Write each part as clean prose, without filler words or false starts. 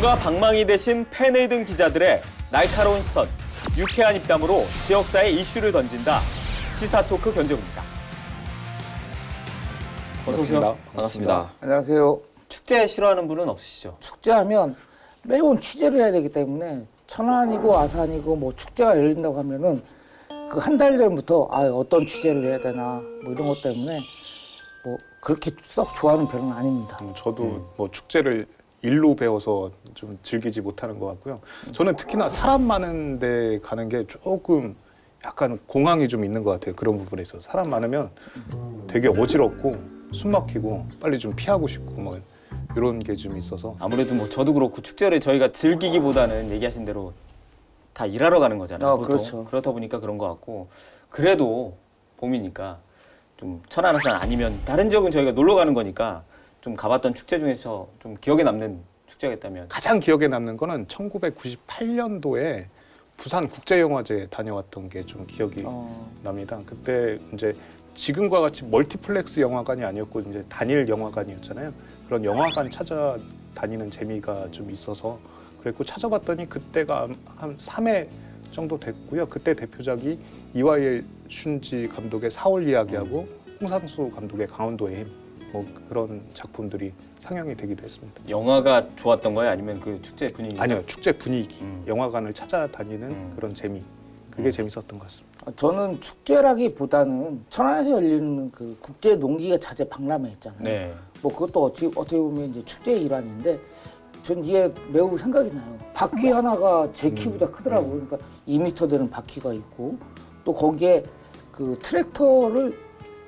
전문가 방망이 대신 펜을 든 기자들의 날카로운 시선, 유쾌한 입담으로 지역사회 이슈를 던진다. 시사토크 견제구입니다. 어서 오세요. 반갑습니다. 안녕하세요. 축제 싫어하는 분은 없으시죠? 축제하면 매번 취재를 해야 되기 때문에 천안이고 아산이고 뭐 축제가 열린다고 하면은 그 한 달 전부터 어떤 취재를 해야 되나 뭐 이런 것 때문에 뭐 그렇게 썩 좋아하는 편은 아닙니다. 저도 뭐 축제를 일로 배워서 좀 즐기지 못하는 것 같고요. 저는 특히나 사람 많은 데 가는 게 조금 약간 공황이 좀 있는 것 같아요. 그런 부분에 있어서. 사람 많으면 되게 어지럽고 숨 막히고 빨리 좀 피하고 싶고 뭐 이런 게 좀 있어서. 아무래도 뭐 저도 그렇고 축제를 저희가 즐기기보다는 얘기하신 대로 다 일하러 가는 거잖아요. 보통. 그렇죠. 그렇다 보니까 그런 것 같고, 그래도 봄이니까 좀 천안 아산 아니면 다른 지역은 저희가 놀러 가는 거니까 좀 가봤던 축제 중에서 좀 기억에 남는 축제가 있다면. 가장 기억에 남는 거는 1998년도에 부산 국제영화제 다녀왔던 게 좀 기억이 납니다. 그때 이제 지금과 같이 멀티플렉스 영화관이 아니었고 이제 단일 영화관이었잖아요. 그런 영화관 찾아다니는 재미가 좀 있어서 그랬고, 찾아봤더니 그때가 한 3회 정도 됐고요. 그때 대표작이 이와일 슌지 감독의 4월 이야기하고 홍상수 감독의 강원도의 힘, 뭐 그런 작품들이 상영이 되기도 했습니다. 영화가 좋았던 거예요? 아니면 그 축제 분위기? 아니요, 축제 분위기, 영화관을 찾아다니는 그런 재미, 그게 재밌었던 것 같습니다. 저는 축제라기보다는 천안에서 열리는 그 국제 농기계 자재 박람회 있잖아요. 네. 뭐 그것도 어떻게 보면 이제 축제의 일환인데 전 이게 매우 생각이 나요. 바퀴 하나가 제 키보다 크더라고요. 그러니까 2m 되는 바퀴가 있고 또 거기에 그 트랙터를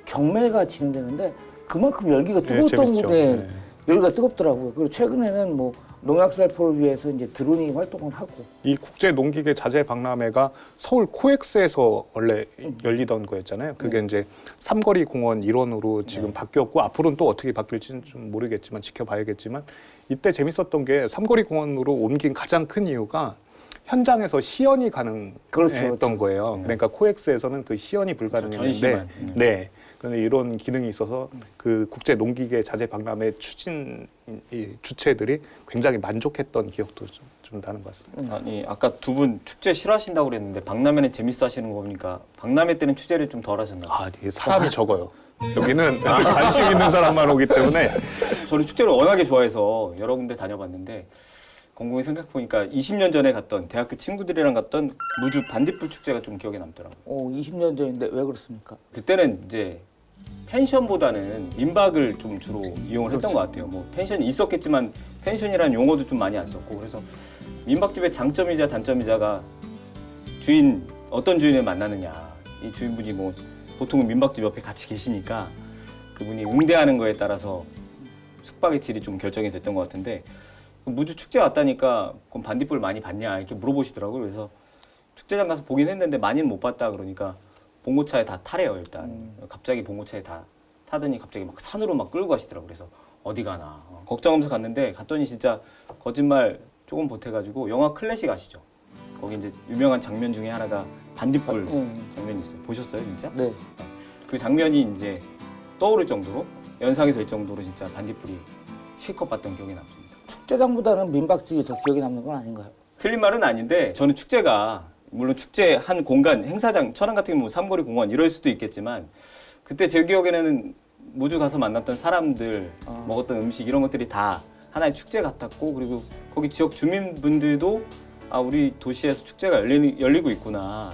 경매가 진행되는데 그만큼 열기가 뜨거웠던 재밌죠. 곳에 열기가 뜨겁더라고요. 그리고 최근에는 뭐 농약 살포를 위해서 이제 드론이 활동을 하고. 이 국제 농기계 자재 박람회가 서울 코엑스에서 원래 열리던 거였잖아요. 그게 이제 삼거리 공원 일원으로 지금 바뀌었고, 앞으로는 또 어떻게 바뀔지는 좀 모르겠지만 지켜봐야겠지만, 이때 재밌었던 게 삼거리 공원으로 옮긴 가장 큰 이유가 현장에서 시연이 가능했던 그렇죠. 거예요. 그러니까 코엑스에서는 그 시연이 불가능했는데, 전시만. 네. 그런데 이런 기능이 있어서 그 국제 농기계 자재 박람회 주체들이 굉장히 만족했던 기억도 좀 나는 것 같습니다. 아니, 아까 두 분 축제 싫어하신다고 그랬는데 박람회는 재밌어 하시는 거 보니까 박람회 때는 취재를 좀 덜 하셨나 봐요. 이게 사람이 적어요. 여기는 관심 있는 사람만 오기 때문에. 저는 축제를 워낙에 좋아해서 여러 군데 다녀봤는데 곰곰이 생각해보니까 20년 전에 갔던 대학교 친구들이랑 갔던 무주 반딧불 축제가 좀 기억에 남더라고요. 20년 전인데 왜 그렇습니까? 그때는 이제 펜션보다는 민박을 좀 주로 이용을 했던 것 같아요. 뭐 펜션이 있었겠지만 펜션이라는 용어도 좀 많이 안 썼고, 그래서 민박집의 장점이자 단점이자가 어떤 주인을 만나느냐. 이 주인분이 뭐 보통은 민박집 옆에 같이 계시니까 그분이 응대하는 거에 따라서 숙박의 질이 좀 결정이 됐던 것 같은데, 무주 축제 왔다니까 그럼 반딧불 많이 봤냐 이렇게 물어보시더라고요. 그래서 축제장 가서 보긴 했는데 많이는 못 봤다 그러니까 봉고차에 다 타래요. 일단 갑자기 봉고차에 다 타더니 갑자기 막 산으로 막 끌고 가시더라고요. 그래서 어디 가나 걱정하면서 갔더니 진짜 거짓말 조금 보태가지고 영화 클래식 아시죠? 거기 이제 유명한 장면 중에 하나가 반딧불 장면이 있어요. 보셨어요, 진짜? 네. 그 장면이 이제 떠오를 정도로 연상이 될 정도로 진짜 반딧불이 실컷 봤던 기억이 남습니다. 축제장보다는 민박집이 더 기억에 남는 건 아닌가요? 틀린 말은 아닌데 저는 축제가 물론 축제 한 공간 행사장 천안 같은 경우 삼거리 공원 이럴 수도 있겠지만 그때 제 기억에는 무주 가서 만났던 사람들 먹었던 음식 이런 것들이 다 하나의 축제 같았고, 그리고 거기 지역 주민분들도 우리 도시에서 축제가 열리고 있구나,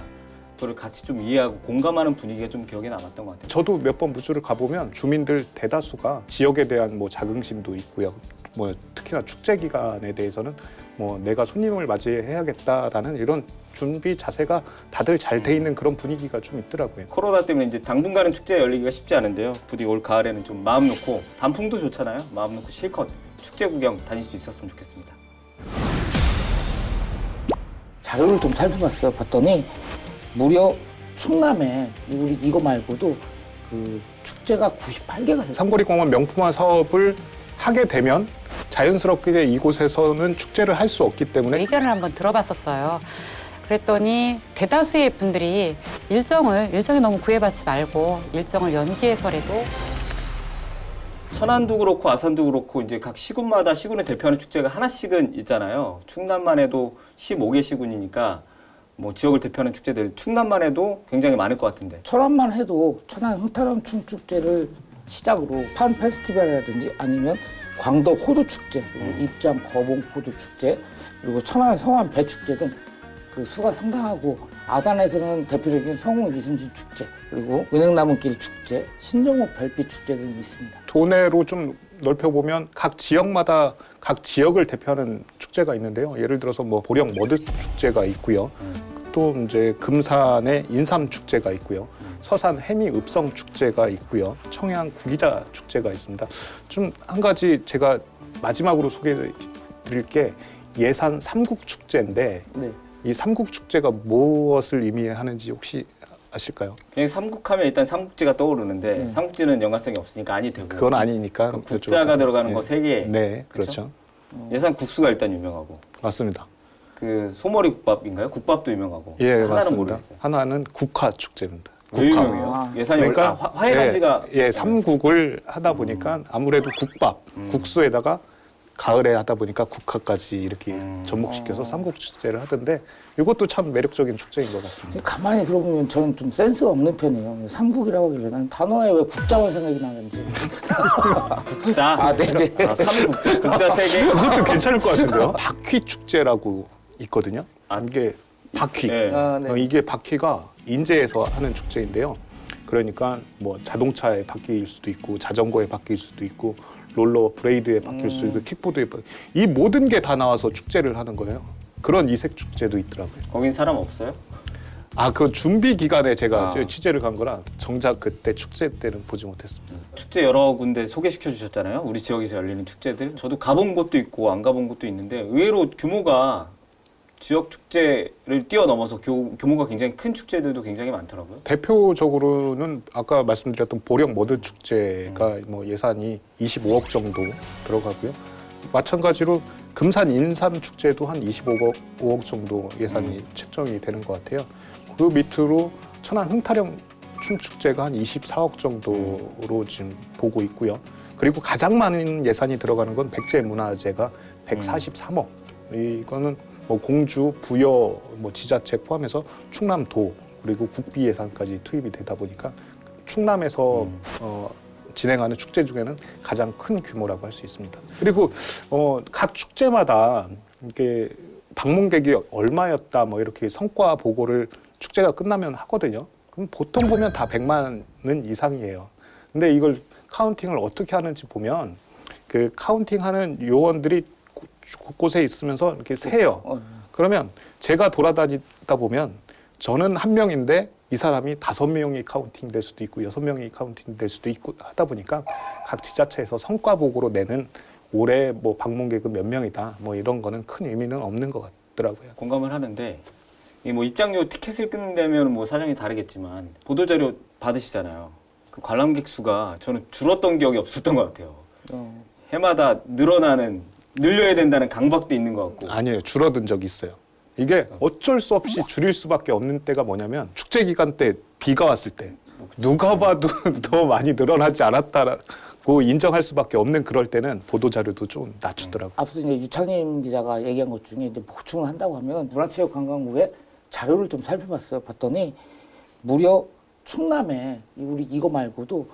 그걸 같이 좀 이해하고 공감하는 분위기가 좀 기억에 남았던 것 같아요. 저도 몇 번 무주를 가보면 주민들 대다수가 지역에 대한 뭐 자긍심도 있고요. 뭐 특히나 축제 기간에 대해서는 뭐 내가 손님을 맞이해야겠다라는 이런 준비 자세가 다들 잘 돼 있는 그런 분위기가 좀 있더라고요. 코로나 때문에 이제 당분간은 축제 열리기가 쉽지 않은데요. 부디 올 가을에는 좀 마음 놓고, 단풍도 좋잖아요. 마음 놓고 실컷 축제 구경 다닐 수 있었으면 좋겠습니다. 자료를 좀 살펴봤어요. 봤더니 무려 충남에 우리 이거 말고도 그 축제가 98개가 됐어요. 삼거리 공원 명품화 사업을 하게 되면 자연스럽게 이곳에서는 축제를 할 수 없기 때문에 의견을 한번 들어봤었어요. 그랬더니 대다수의 분들이 일정이 너무 구애받지 말고 일정을 연기해서라도 천안도 그렇고 아산도 그렇고 이제 각 시군마다 시군을 대표하는 축제가 하나씩은 있잖아요. 충남만 해도 15개 시군이니까 뭐 지역을 대표하는 축제들 충남만 해도 굉장히 많을 것 같은데. 천안만 해도 천안 흥타람 춤축제를 시작으로 판 페스티벌이라든지 아니면 광도 호두 축제, 그리고 입장 거봉 호두 축제, 그리고 천안 성안 배 축제 등 그 수가 상당하고 아산에서는 대표적인 성운 이순신 축제, 그리고 은행나무길 축제, 신정호 별빛 축제 등이 있습니다. 도내로 좀 넓혀보면 각 지역마다 각 지역을 대표하는 축제가 있는데요. 예를 들어서 뭐 보령 머드 축제가 있고요. 또 이제 금산의 인삼 축제가 있고요. 서산 해미 읍성 축제가 있고요. 청양 구기자 축제가 있습니다. 좀 한 가지 제가 마지막으로 소개해드릴 게 예산 삼국 축제인데 네. 이 삼국 축제가 무엇을 의미하는지 혹시 아실까요? 그냥 삼국하면 일단 삼국지가 떠오르는데 삼국지는 연관성이 없으니까 아니 되고. 그건 아니니까. 그 국자가 들어가는 거 3개. 네, 그렇죠. 예산 국수가 일단 유명하고. 맞습니다. 그 소머리 국밥인가요? 국밥도 유명하고. 예, 하나는 맞습니다. 모르겠어요. 하나는 국화 축제입니다. 왜 국화. 유명해요? 예산이 그러니까 화해단지가 예, 삼국을 하다 보니까 아무래도 국밥, 국수에다가 가을에 하다 보니까 국화까지 이렇게 접목시켜서 삼국 축제를 하던데 이것도 참 매력적인 축제인 것 같습니다. 가만히 들어보면 저는 좀 센스가 없는 편이에요. 삼국이라고 하길래 난 단어에 왜 국자만 생각이 나는지. 국자. 아, 네네. 삼국자. 국자 3개. 그것도 괜찮을 것 같은데요. 바퀴 축제라고 있거든요. 이게 바퀴. 네. 아, 네. 이게 바퀴가 인제에서 하는 축제인데요. 그러니까 뭐 자동차의 바퀴일 수도 있고 자전거의 바퀴일 수도 있고 롤러 브레이드의 바퀴일 수도 있고 킥보드의 바퀴. 이 모든 게 다 나와서 축제를 하는 거예요. 그런 이색 축제도 있더라고요. 거긴 사람 없어요? 그 준비 기간에 제가 아. 취재를 간 거라 정작 그때 축제 때는 보지 못했습니다. 축제 여러 군데 소개시켜 주셨잖아요. 우리 지역에서 열리는 축제들. 저도 가본 곳도 있고 안 가본 곳도 있는데 의외로 규모가 지역 축제를 뛰어넘어서 규모가 굉장히 큰 축제들도 굉장히 많더라고요. 대표적으로는 아까 말씀드렸던 보령 머드 축제가 뭐 예산이 25억 정도 들어가고요. 마찬가지로 금산 인삼 축제도 한 25억 정도 예산이 책정이 되는 것 같아요. 그 밑으로 천안 흥타령 춤축제가 한 24억 정도로 지금 보고 있고요. 그리고 가장 많은 예산이 들어가는 건 백제문화재가 143억. 이거는 뭐 공주, 부여, 뭐 지자체 포함해서 충남도 그리고 국비 예산까지 투입이 되다 보니까 충남에서 진행하는 축제 중에는 가장 큰 규모라고 할 수 있습니다. 그리고 각 축제마다 이게 방문객이 얼마였다 뭐 이렇게 성과 보고를 축제가 끝나면 하거든요. 그럼 보통 보면 다 100만은 이상이에요. 근데 이걸 카운팅을 어떻게 하는지 보면 그 카운팅하는 요원들이 곳곳에 있으면서 이렇게 세요. 그러면 제가 돌아다니다 보면 저는 한 명인데 이 사람이 5명이 카운팅 될 수도 있고 6명이 카운팅 될 수도 있고 하다 보니까 각 지자체에서 성과 보고로 내는 올해 뭐 방문객은 몇 명이다 뭐 이런 거는 큰 의미는 없는 것 같더라고요. 공감을 하는데 이 뭐 입장료 티켓을 끊는다면 뭐 사정이 다르겠지만 보도자료 받으시잖아요. 그 관람객 수가 저는 줄었던 기억이 없었던 것 같아요. 해마다 늘려야 된다는 강박도 있는 것 같고. 아니에요. 줄어든 적이 있어요. 이게 어쩔 수 없이 줄일 수밖에 없는 때가 뭐냐면 축제 기간 때 비가 왔을 때 누가 봐도 더 많이 늘어나지 않았다고 인정할 수밖에 없는 그럴 때는 보도자료도 좀 낮추더라고요. 앞서 이제 유창임 기자가 얘기한 것 중에 이제 보충을 한다고 하면 문화체육관광부의 자료를 좀 살펴봤어요. 봤더니 무려 충남에 우리 이거 말고도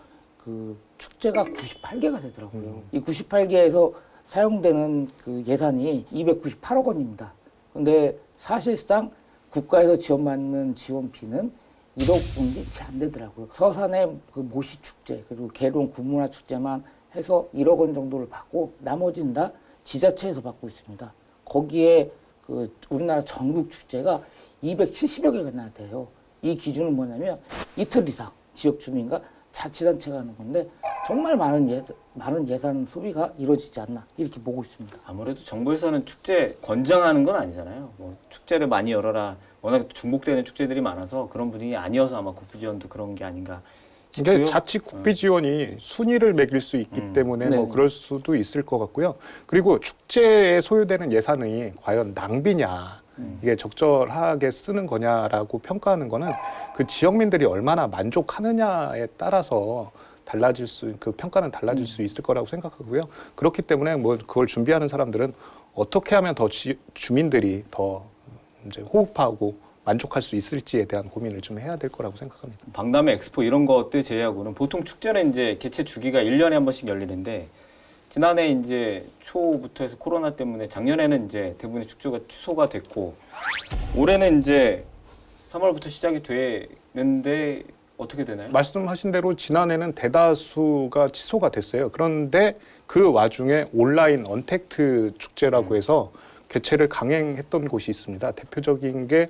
그 축제가 98개가 되더라고요. 이 98개에서 사용되는 그 예산이 298억 원입니다. 근데 사실상 국가에서 지원받는 지원비는 1억 원이 채 안 되더라고요. 서산의 그 모시 축제 그리고 계룡 군문화 축제만 해서 1억 원 정도를 받고 나머지는 다 지자체에서 받고 있습니다. 거기에 그 우리나라 전국 축제가 270여 개가 돼요. 이 기준은 뭐냐면 이틀 이상 지역 주민과 자치단체가 하는 건데 정말 많은 예산 소비가 이루어지지 않나 이렇게 보고 있습니다. 아무래도 정부에서는 축제 권장하는 건 아니잖아요. 뭐 축제를 많이 열어라. 워낙 중복되는 축제들이 많아서 그런 분위기 아니어서 아마 국비 지원도 그런 게 아닌가 이게 싶고요. 자칫 국비 지원이 순위를 매길 수 있기 때문에 뭐 네. 그럴 수도 있을 것 같고요. 그리고 축제에 소요되는 예산이 과연 낭비냐, 이게 적절하게 쓰는 거냐라고 평가하는 거는 그 지역민들이 얼마나 만족하느냐에 따라서 그 평가는 달라질 수 있을 거라고 생각하고요. 그렇기 때문에 뭐 그걸 준비하는 사람들은 어떻게 하면 더 주민들이 더 이제 호흡하고 만족할 수 있을지에 대한 고민을 좀 해야 될 거라고 생각합니다. 박람회 엑스포 이런 것들 제외하고는 보통 축제는 이제 개최 주기가 1년에 한 번씩 열리는데 지난해 이제 초부터 해서 코로나 때문에 작년에는 이제 대부분의 축제가 취소가 됐고 올해는 이제 3월부터 시작이 되는데 어떻게 되나요? 말씀하신 대로 지난해는 대다수가 취소가 됐어요. 그런데 그 와중에 온라인 언택트 축제라고 해서 개최를 강행했던 곳이 있습니다. 대표적인 게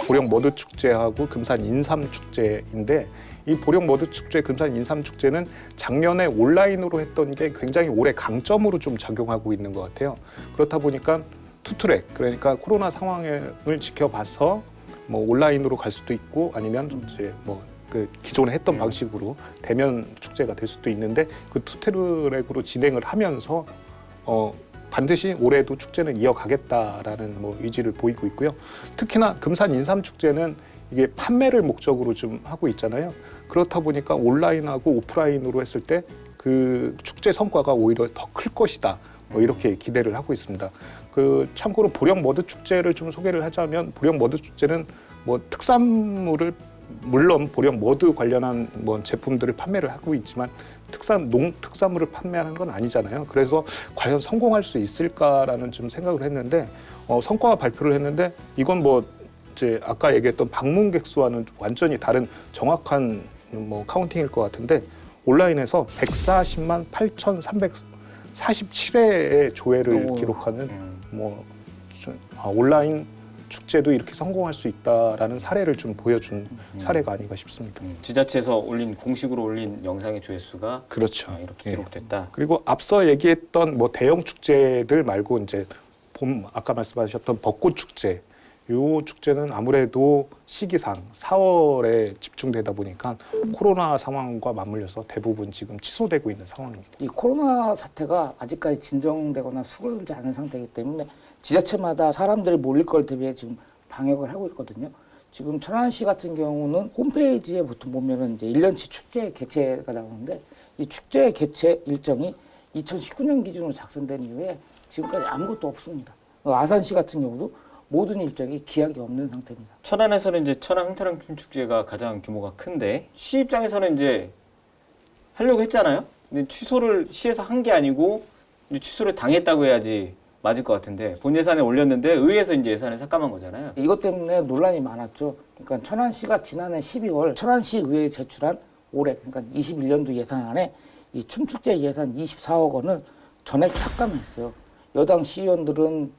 보령 머드 축제하고 금산 인삼 축제인데 이 보령 머드 축제, 금산 인삼 축제는 작년에 온라인으로 했던 게 굉장히 올해 강점으로 좀 작용하고 있는 것 같아요. 그렇다 보니까 투트랙, 그러니까 코로나 상황을 지켜봐서 뭐 온라인으로 갈 수도 있고 아니면 이제 뭐 그 기존에 했던 방식으로 대면 축제가 될 수도 있는데 그 투트랙으로 진행을 하면서 반드시 올해도 축제는 이어가겠다라는 뭐 의지를 보이고 있고요. 특히나 금산 인삼 축제는 이게 판매를 목적으로 좀 하고 있잖아요. 그렇다 보니까 온라인하고 오프라인으로 했을 때 그 축제 성과가 오히려 더 클 것이다. 뭐 이렇게 기대를 하고 있습니다. 그 참고로 보령 머드 축제를 좀 소개를 하자면 보령 머드 축제는 뭐 특산물을 물론 보령 머드 관련한 뭐 제품들을 판매를 하고 있지만 농특산물을 판매하는 건 아니잖아요. 그래서 과연 성공할 수 있을까라는 좀 생각을 했는데 성과 발표를 했는데 이건 뭐 이제 아까 얘기했던 방문객 수와는 완전히 다른 정확한 뭐 카운팅일 것 같은데 온라인에서 140만 8,347회의 조회를 기록하는 뭐 온라인 축제도 이렇게 성공할 수 있다라는 사례를 좀 보여준 사례가 아닌가 싶습니다. 지자체에서 공식으로 올린 영상의 조회수가 그렇죠. 이렇게 기록됐다. 그리고 앞서 얘기했던 뭐 대형 축제들 말고 이제 아까 말씀하셨던 벚꽃 축제, 요 축제는 아무래도 시기상 4월에 집중되다 보니까 코로나 상황과 맞물려서 대부분 지금 취소되고 있는 상황입니다. 이 코로나 사태가 아직까지 진정되거나 수그러들지 않은 상태이기 때문에 지자체마다 사람들이 몰릴 걸 대비해 지금 방역을 하고 있거든요. 지금 천안시 같은 경우는 홈페이지에 보통 보면은 이제 1년치 축제 개최가 나오는데 이 축제 개최 일정이 2019년 기준으로 작성된 이후에 지금까지 아무것도 없습니다. 아산시 같은 경우도 모든 일정이 기약이 없는 상태입니다. 천안에서는 이제 천안 흥타령 춤축제가 가장 규모가 큰데 시 입장에서는 이제 하려고 했잖아요. 근데 취소를 시에서 한 게 아니고 이제 취소를 당했다고 해야지 맞을 것 같은데 본 예산에 올렸는데 의회에서 이제 예산을 삭감한 거잖아요. 이것 때문에 논란이 많았죠. 그러니까 천안시가 지난해 12월 천안시 의회에 제출한 올해 그러니까 21년도 예산안에 이 춤축제 예산 24억 원을 전액 삭감했어요. 여당 시의원들은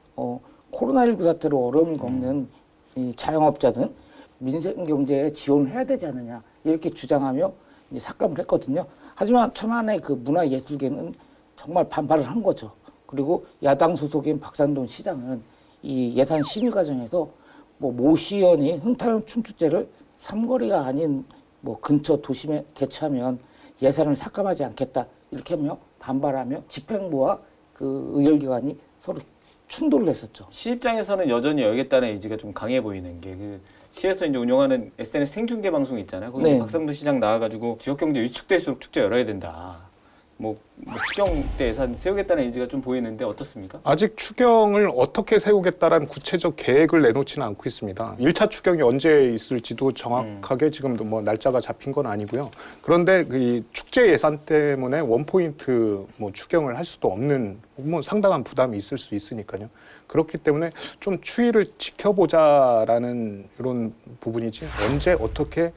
코로나19 사태로 어려움을 겪는 이 자영업자든 민생 경제에 지원을 해야 되지 않느냐 이렇게 주장하며 이제 삭감을 했거든요. 하지만 천안의 그 문화예술계는 정말 반발을 한 거죠. 그리고 야당 소속인 박산돈 시장은 이 예산 심의 과정에서 뭐 모 시의원이 흥타령 춤축제를 삼거리가 아닌 뭐 근처 도심에 개최하면 예산을 삭감하지 않겠다 이렇게 하며 반발하며 집행부와 그 의결기관이 서로 충돌을 했었죠. 시 입장에서는 여전히 열겠다는 의지가 좀 강해 보이는 게 그 시에서 이제 운영하는 SNS 생중계 방송 있잖아요. 거기 네. 박상도 시장 나와가지고 지역 경제 위축될수록 축제 열어야 된다. 뭐 추경 때 예산 세우겠다는 의지가 좀 보이는데 어떻습니까? 아직 추경을 어떻게 세우겠다라는 구체적 계획을 내놓지는 않고 있습니다. 1차 추경이 언제 있을지도 정확하게 지금도 뭐 날짜가 잡힌 건 아니고요. 그런데 그 축제 예산 때문에 원포인트 뭐 추경을 할 수도 없는 뭐 상당한 부담이 있을 수 있으니까요. 그렇기 때문에 좀 추이를 지켜보자라는 이런 부분이지 언제 어떻게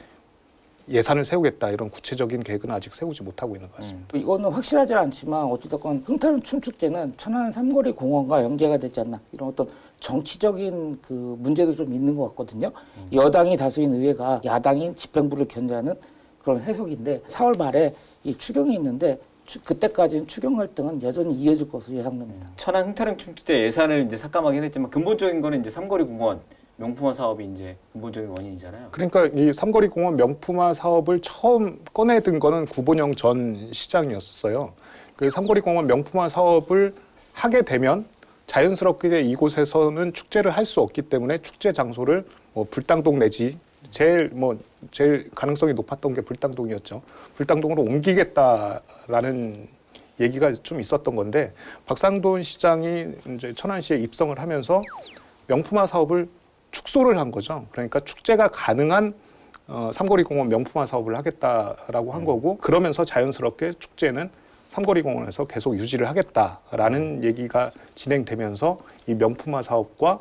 예산을 세우겠다 이런 구체적인 계획은 아직 세우지 못하고 있는 것 같습니다. 이거는 확실하지 않지만 어찌됐건 흥타령 춤축제는 천안 삼거리 공원과 연계가 되지 않나 이런 어떤 정치적인 그 문제도 좀 있는 것 같거든요. 여당이 다수인 의회가 야당인 집행부를 견제하는 그런 해석인데 4월 말에 이 추경이 있는데 그때까지는 추경 활동은 여전히 이어질 것으로 예상됩니다. 천안 흥타령 춤축제 예산을 이제 삭감하긴 했지만 근본적인 거는 이제 삼거리 공원 명품화 사업이 이제 근본적인 원인이잖아요. 그러니까 이 삼거리 공원 명품화 사업을 처음 꺼내든 거는 구본영 전 시장이었어요. 그 삼거리 공원 명품화 사업을 하게 되면 자연스럽게 이곳에서는 축제를 할 수 없기 때문에 축제 장소를 뭐 불당동 내지 제일 가능성이 높았던 게 불당동이었죠. 불당동으로 옮기겠다라는 얘기가 좀 있었던 건데 박상돈 시장이 이제 천안시에 입성을 하면서 명품화 사업을 축소를 한 거죠. 그러니까 축제가 가능한 삼거리공원 명품화 사업을 하겠다라고 한 거고 그러면서 자연스럽게 축제는 삼거리공원에서 계속 유지를 하겠다라는 얘기가 진행되면서 이 명품화 사업과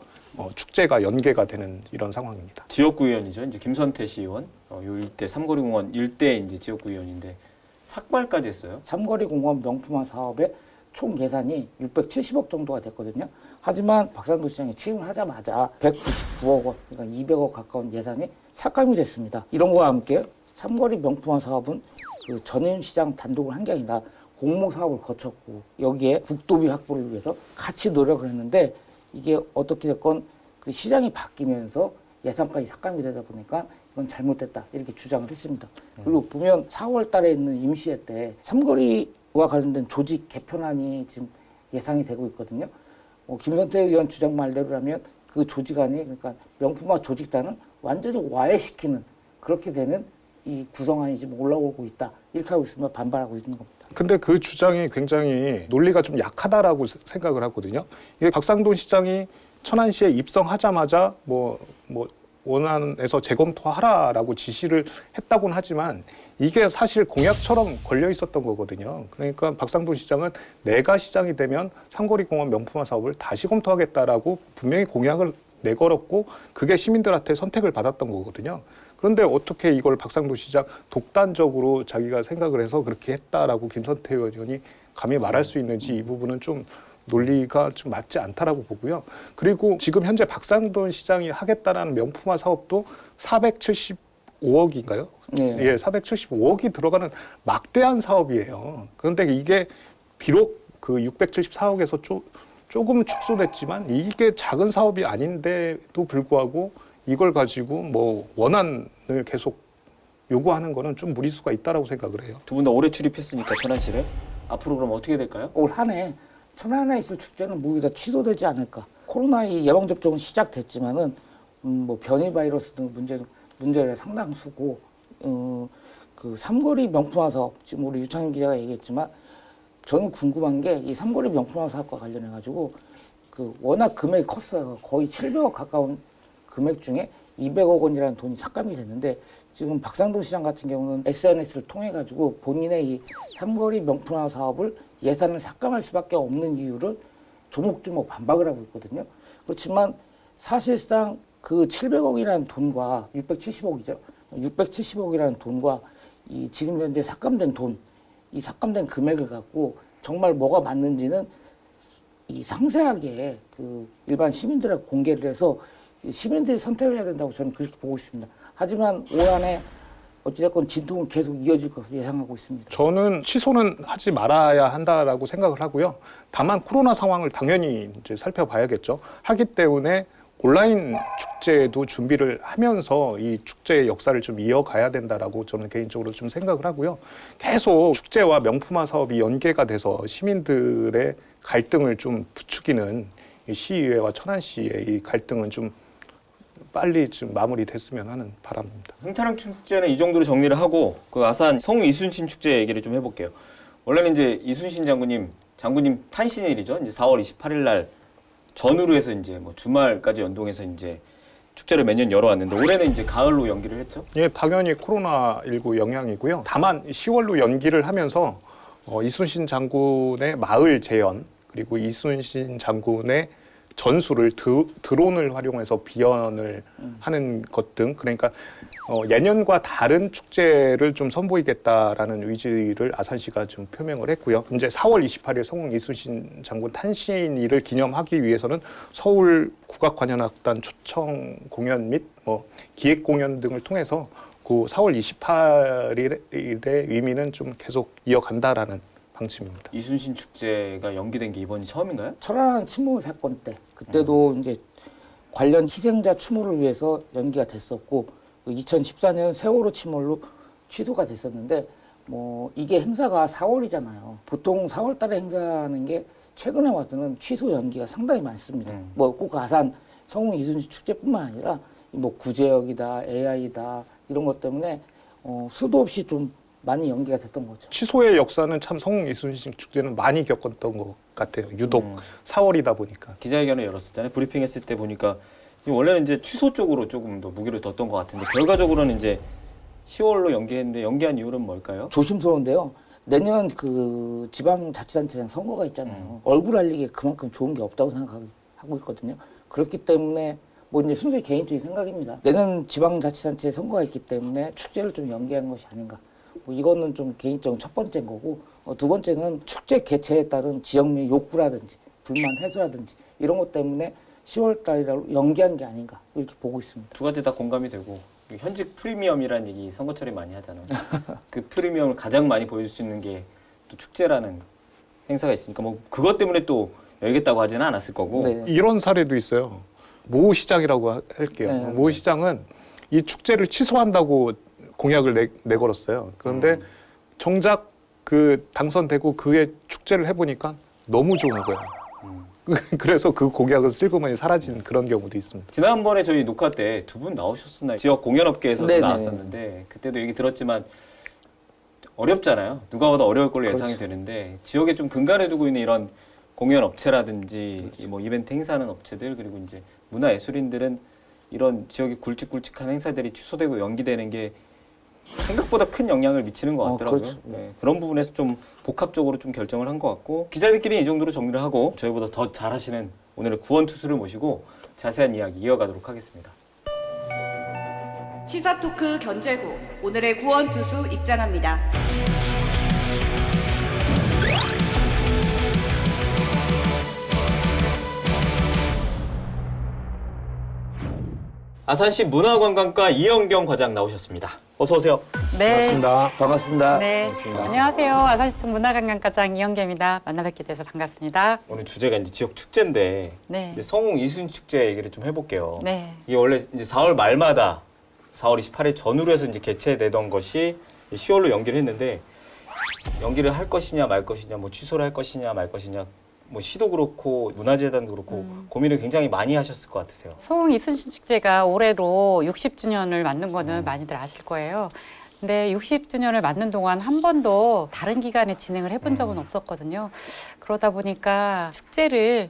축제가 연계가 되는 이런 상황입니다. 지역구 의원이죠. 이제 김선태 시의원, 요 일대 삼거리공원 일대 이제 지역구 의원인데 삭발까지 했어요. 삼거리공원 명품화 사업의 총 예산이 670억 정도가 됐거든요. 하지만 박상돈 시장이 취임을 하자마자 199억 원, 그러니까 200억 가까운 예산이 삭감이 됐습니다. 이런 거와 함께 삼거리 명품화 사업은 그 전임 시장 단독을 한 게 아니라 공모 사업을 거쳤고 여기에 국도비 확보를 위해서 같이 노력을 했는데 이게 어떻게 됐건 그 시장이 바뀌면서 예산까지 삭감이 되다 보니까 이건 잘못됐다 이렇게 주장을 했습니다. 그리고 보면 4월 달에 있는 임시회 때 삼거리와 관련된 조직 개편안이 지금 예상이 되고 있거든요. 김선태 의원 주장 말대로라면 그 조직안이 그러니까 명품화 조직단은 완전히 와해시키는 그렇게 되는 이 구성안이 지금 올라오고 있다. 이렇게 하고 있으면 반발하고 있는 겁니다. 근데 그 주장이 굉장히 논리가 좀 약하다라고 생각을 하거든요. 이게 박상돈 시장이 천안시에 입성하자마자 원안에서 재검토하라라고 지시를 했다고는 하지만 이게 사실 공약처럼 걸려 있었던 거거든요. 그러니까 박상돈 시장은 내가 시장이 되면 삼거리공원 명품화 사업을 다시 검토하겠다라고 분명히 공약을 내걸었고 그게 시민들한테 선택을 받았던 거거든요. 그런데 어떻게 이걸 박상돈 시장 독단적으로 자기가 생각을 해서 그렇게 했다라고 김선태 의원이 감히 말할 수 있는지 이 부분은 좀 논리가 좀 맞지 않다라고 보고요. 그리고 지금 현재 박상돈 시장이 하겠다라는 명품화 사업도 475억인가요? 네. 예, 475억이 들어가는 막대한 사업이에요. 그런데 이게 비록 그 674억에서 조금 축소됐지만 이게 작은 사업이 아닌데도 불구하고 이걸 가지고 원안을 계속 요구하는 거는 좀 무리수가 있다라고 생각을 해요. 두 분 다 올해 출입했으니까 천안시를 앞으로 그럼 어떻게 될까요? 올 한 해 천안에 있을 축제는 모두 다 취소되지 않을까. 코로나 예방 접종은 시작됐지만은 변이 바이러스 등 문제가 상당수고 그 삼거리 명품화 사업 지금 우리 유창현 기자가 얘기했지만 저는 궁금한 게 이 삼거리 명품화 사업과 관련해 가지고 그 워낙 금액이 컸어요. 거의 700억 가까운 금액 중에 200억 원이라는 돈이 삭감이 됐는데 지금 박상돈 시장 같은 경우는 SNS를 통해 가지고 본인의 이 삼거리 명품화 사업을 예산을 삭감할 수밖에 없는 이유를 조목조목 반박을 하고 있거든요. 그렇지만 사실상 그 700억이라는 돈과 670억이죠. 670억이라는 돈과 이 지금 현재 삭감된 돈, 이 삭감된 금액을 갖고 정말 뭐가 맞는지는 이 상세하게 그 일반 시민들에게 공개를 해서 시민들이 선택을 해야 된다고 저는 그렇게 보고 있습니다. 하지만 올 한해 어찌됐건 진통은 계속 이어질 것으로 예상하고 있습니다. 저는 취소는 하지 말아야 한다라고 생각을 하고요. 다만 코로나 상황을 당연히 이제 살펴봐야겠죠. 하기 때문에 온라인 축제도 준비를 하면서 이 축제의 역사를 좀 이어가야 된다라고 저는 개인적으로 좀 생각을 하고요. 계속 축제와 명품화 사업이 연계가 돼서 시민들의 갈등을 좀 부추기는 이 시의회와 천안시의 이 갈등은 좀 빨리 좀 마무리됐으면 하는 바람입니다. 흥타령 축제는 이 정도로 정리를 하고 그 아산 성우 이순신 축제 얘기를 좀 해볼게요. 원래는 이제 이순신 장군님 탄신일이죠. 이제 4월 28일 날 전후로 해서 이제 주말까지 연동해서 이제 축제를 매년 열어왔는데 올해는 이제 가을로 연기를 했죠. 예, 당연히 코로나19 영향이고요. 다만 10월로 연기를 하면서 이순신 장군의 마을 재현 그리고 이순신 장군의 전술을 드론을 활용해서 비연을 하는 것 등 그러니까 예년과 다른 축제를 좀 선보이겠다라는 의지를 아산시가 좀 표명을 했고요. 이제 4월 28일 성웅 이순신 장군 탄신일을 기념하기 위해서는 서울 국악관현악단 초청 공연 및 기획 공연 등을 통해서 그 4월 28일의 의미는 좀 계속 이어간다라는 방침입니다. 이순신 축제가 연기된 게 이번이 처음인가요? 천안 침몰 사건 때 그때도 이제 관련 희생자 추모를 위해서 연기가 됐었고 2014년 세월호 침몰로 취소가 됐었는데 이게 행사가 4월이잖아요. 보통 4월 달에 행사하는 게 최근에 와서는 취소 연기가 상당히 많습니다. 꼭 아산 성웅 이순신 축제뿐만 아니라 뭐 구제역이다, AI다 이런 것 때문에 수도 없이 좀 많이 연기가 됐던 거죠. 취소의 역사는 참 성웅 이순신 축제는 많이 겪었던 것 같아요. 유독 4월이다 보니까. 기자회견을 열었었잖아요. 브리핑했을 때 보니까 원래는 이제 취소 쪽으로 조금 더 무게를 뒀던 것 같은데 결과적으로는 이제 10월로 연기했는데 연기한 이유는 뭘까요? 조심스러운데요. 내년 그 지방자치단체장 선거가 있잖아요. 얼굴 알리기에 그만큼 좋은 게 없다고 생각하고 있거든요. 그렇기 때문에 뭐 이제 순수히 개인적인 생각입니다. 내년 지방자치단체 선거가 있기 때문에 축제를 좀 연기한 것이 아닌가. 뭐 이거는 좀 개인적인 첫 번째인 거고 두 번째는 축제 개최에 따른 지역민 욕구라든지 불만 해소라든지 이런 것 때문에 10월 달이라고 연기한 게 아닌가 이렇게 보고 있습니다. 두 가지 다 공감이 되고 현직 프리미엄이라는 얘기 선거철에 많이 하잖아요. 그 프리미엄을 가장 많이 보여줄 수 있는 게 또 축제라는 행사가 있으니까 뭐 그것 때문에 또 열겠다고 하지는 않았을 거고. 네. 이런 사례도 있어요. 모 시장이라고 할게요. 네. 모 시장은 이 축제를 취소한다고 공약을 내걸었어요. 그런데 정작 그 당선되고 그의 축제를 해보니까 너무 좋은 거예요. 그래서 그 공약은 슬그머니 사라진 그런 경우도 있습니다. 지난번에 저희 녹화 때 두 분 나오셨었나요? 지역 공연업계에서 네네. 나왔었는데 그때도 얘기 들었지만 어렵잖아요. 누가 봐도 어려울 걸로 예상이 그렇죠. 되는데 지역에 좀 근간에 두고 있는 이런 공연 업체라든지 뭐 이벤트 행사하는 업체들 그리고 이제 문화예술인들은 이런 지역이 굵직굵직한 행사들이 취소되고 연기되는 게 생각보다 큰 영향을 미치는 것 같더라고요. 그렇죠. 네, 그런 부분에서 좀 복합적으로 좀 결정을 한 것 같고 기자들끼리 이 정도로 정리를 하고 저희보다 더 잘하시는 오늘의 구원투수를 모시고 자세한 이야기 이어가도록 하겠습니다. 시사토크 견제구 오늘의 구원투수 입장합니다. 아산시 문화관광과 이영경 과장 나오셨습니다. 어서 오세요. 네. 반갑습니다. 네. 반갑습니다. 안녕하세요. 아산시청 문화관광과장 이영계입니다. 만나 뵙게 돼서 반갑습니다. 오늘 주제가 이제 지역 축제인데 네. 이제 성웅 이순신 축제 얘기를 좀 해볼게요. 네. 이게 원래 이제 4월 말마다 4월 28일 전후로 해서 이제 개최되던 것이 10월로 연기를 했는데 연기를 할 것이냐 말 것이냐 뭐 취소를 할 것이냐 말 것이냐 뭐 시도 그렇고 문화재단도 그렇고 고민을 굉장히 많이 하셨을 것 같으세요. 성웅 이순신 축제가 올해로 60주년을 맞는 거는 많이들 아실 거예요. 근데 60주년을 맞는 동안 한 번도 다른 기간에 진행을 해본 적은 없었거든요. 그러다 보니까 축제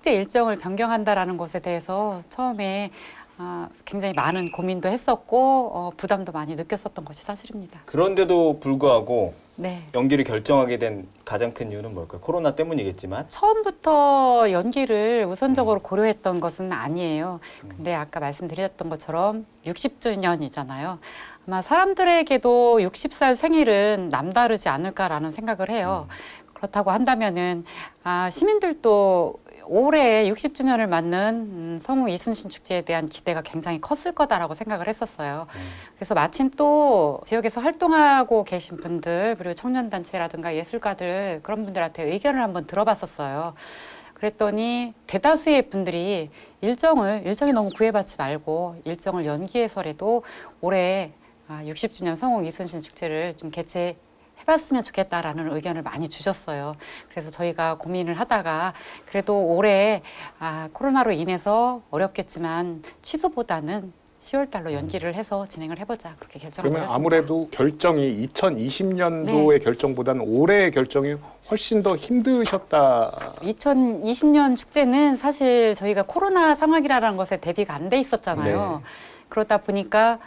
일정을 변경한다라는 것에 대해서 처음에 굉장히 많은 고민도 했었고 부담도 많이 느꼈었던 것이 사실입니다. 그런데도 불구하고 네. 연기를 결정하게 된 가장 큰 이유는 뭘까요? 코로나 때문이겠지만 처음부터 연기를 우선적으로 고려했던 것은 아니에요. 근데 아까 말씀드렸던 것처럼 60주년이잖아요. 아마 사람들에게도 60살 생일은 남다르지 않을까라는 생각을 해요. 그렇다고 한다면은 시민들도 올해 60주년을 맞는 성웅 이순신 축제에 대한 기대가 굉장히 컸을 거다라고 생각을 했었어요. 그래서 마침 또 지역에서 활동하고 계신 분들 그리고 청년단체라든가 예술가들 그런 분들한테 의견을 한번 들어봤었어요. 그랬더니 대다수의 분들이 일정이 너무 구애받지 말고 일정을 연기해서라도 올해 60주년 성웅 이순신 축제를 좀 해봤으면 좋겠다라는 의견을 많이 주셨어요. 그래서 저희가 고민을 하다가 그래도 올해 코로나로 인해서 어렵겠지만 취소보다는 10월 달로 연기를 해서 진행을 해보자 그렇게 결정을 그러면 했습니다. 아무래도 결정이 2020년도의 결정보다는 올해의 결정이 훨씬 더 힘드셨다. 2020년 축제는 사실 저희가 코로나 상황이라는 것에 대비가 안 돼 있었잖아요. 그러다 보니까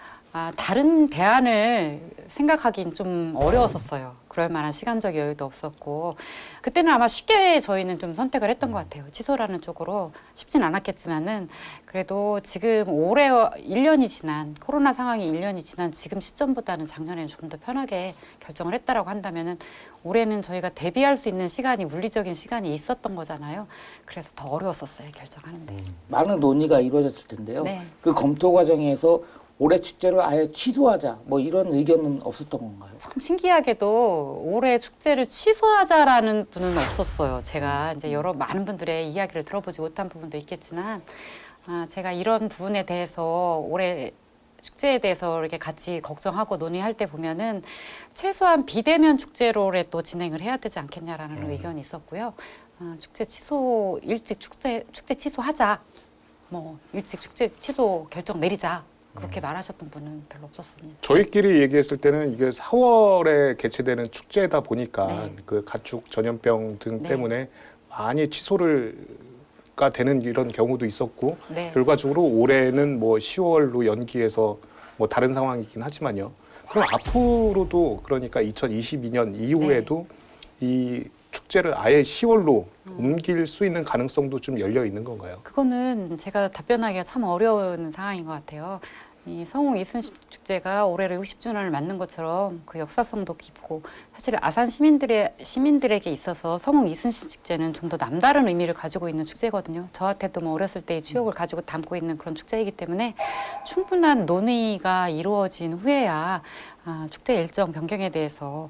다른 대안을 생각하긴 좀 어려웠었어요. 그럴 만한 시간적 여유도 없었고 그때는 아마 쉽게 저희는 좀 선택을 했던 것 같아요. 취소라는 쪽으로 쉽진 않았겠지만은 그래도 지금 올해 1년이 지난 코로나 상황이 1년이 지난 지금 시점보다는 작년에는 좀 더 편하게 결정을 했다라고 한다면은 올해는 저희가 대비할 수 있는 시간이 물리적인 시간이 있었던 거잖아요. 그래서 더 어려웠었어요 결정하는데. 많은 논의가 이루어졌을 텐데요. 네. 그 검토 과정에서 올해 축제를 아예 취소하자 뭐 이런 의견은 없었던 건가요? 참 신기하게도 올해 축제를 취소하자라는 분은 없었어요. 제가 이제 많은 분들의 이야기를 들어보지 못한 부분도 있겠지만 제가 이런 부분에 대해서 올해 축제에 대해서 이렇게 같이 걱정하고 논의할 때 보면은 최소한 비대면 축제로 올해 또 진행을 해야 되지 않겠냐라는 의견이 있었고요. 축제 취소 일찍 축제 취소하자. 뭐 일찍 축제 취소 결정 내리자 그렇게 말하셨던 분은 별로 없었습니다. 저희끼리 얘기했을 때는 이게 4월에 개최되는 축제다 보니까 네. 그 가축 전염병 등 네. 때문에 많이 취소가 되는 이런 경우도 있었고 네. 결과적으로 올해는 뭐 10월로 연기해서 뭐 다른 상황이긴 하지만요. 그럼 앞으로도 그러니까 2022년 이후에도 이 축제를 아예 10월로 옮길 수 있는 가능성도 좀 열려 있는 건가요? 그거는 제가 답변하기가 참 어려운 상황인 것 같아요. 이 성웅 이순신 축제가 올해로 60주년을 맞는 것처럼 그 역사성도 깊고 사실 아산 시민들에게 있어서 성웅 이순신 축제는 좀 더 남다른 의미를 가지고 있는 축제거든요. 저한테도 뭐 어렸을 때의 추억을 가지고 담고 있는 그런 축제이기 때문에 충분한 논의가 이루어진 후에야 축제 일정 변경에 대해서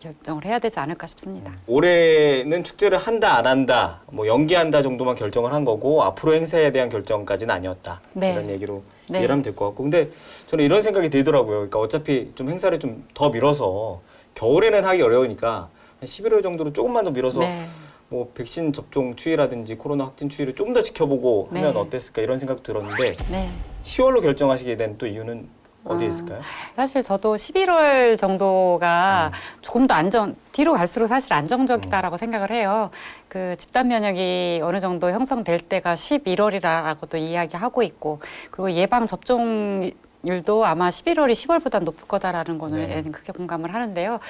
결정을 해야 되지 않을까 싶습니다. 올해는 축제를 한다 안 한다 뭐 연기한다 정도만 결정을 한 거고 앞으로 행사에 대한 결정까지는 아니었다. 네. 이런 얘기로 네. 이해하면 될 것 같고 근데 저는 이런 생각이 들더라고요. 그러니까 어차피 좀 행사를 좀 더 미뤄서 겨울에는 하기 어려우니까 한 11월 정도로 조금만 더 미뤄서 네. 뭐 백신 접종 추이라든지 코로나 확진 추이를 좀 더 지켜보고 하면 네. 어땠을까 이런 생각도 들었는데 네. 10월로 결정하시게 된 또 이유는 어디에 있을까요? 사실 저도 11월 정도가 조금 더 뒤로 갈수록 사실 안정적이다라고 생각을 해요. 그 집단 면역이 어느 정도 형성될 때가 11월이라고도 이야기하고 있고, 그리고 예방 접종률도 아마 11월이 10월보다 높을 거다라는 거는 네. 그렇게 공감을 하는데요.